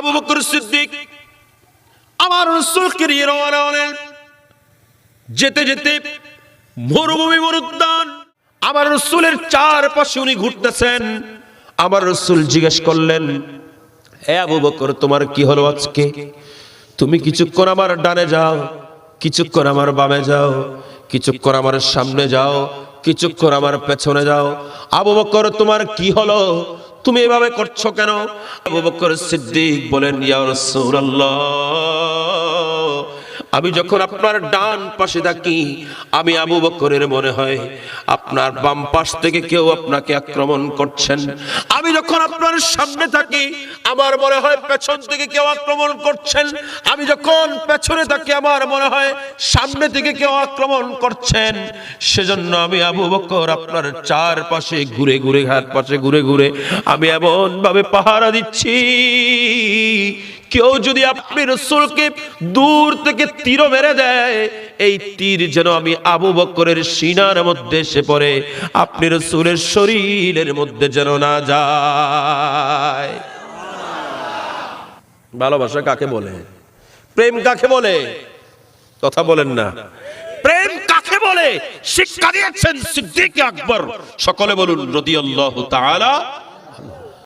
আবু বকর সিদ্দিক আমার রাসূলকে নিয়ে রওনা হলেন। যেতে যেতে মরুভূমি মরুদ্যান, আমার রাসূলের চারপাশে উনি ঘুরতেছেন। আমার রাসূল জিজ্ঞেস করলেন, হে আবু বকর, তোমার কি হলো আজকে? তুমি কিছুক্ষণ আমার ডানে যাও, কিছুক্ষণ আমার বামে যাও, কিছুক্ষণ আমার সামনে যাও, কিছুক্ষণ আমার পেছনে যাও। আবু বকর, তোমার কি হলো? তুমি এভাবে করছো কেন? আবু বকর সিদ্দিক বলেন, ইয়া রাসূলুল্লাহ, আমি যখন আপনার ডান পাশে থাকি, আমি আবু বকরের মনে হয় আপনার বাম পাশ থেকে কেউ আপনাকে আক্রমণ করছেন। আমি যখন আপনার সামনে থাকি, আমার মনে হয় পেছন থেকে কেউ আক্রমণ করছেন। আমি যখন পেছনে থাকি, আমার মনে হয় সামনে থেকে কেউ আক্রমণ করছেন। সেজন্য আমি আবু বকর আপনার চারপাশে ঘুরে ঘুরে, হাত পাশে ঘুরে ঘুরে আমি এমন ভাবে পাহারা দিচ্ছি, কেউ যদি আপনি রাসূলকে দূর থেকে তীর মেরে দেয়, এই তীর যেন আমি আবু বকরের সিনার মধ্যে এসে পড়ে, আপনি রাসূলের শরীরের মধ্যে যেন না যায়। ভালোবাসা কাকে বলে? প্রেম কাকে বলে? কথা বলেন না। প্রেম কাকে বলে শিক্ষা দিয়েছেন সিদ্দিক আকবর। সকলে বলুন রাদিয়াল্লাহু তাআলা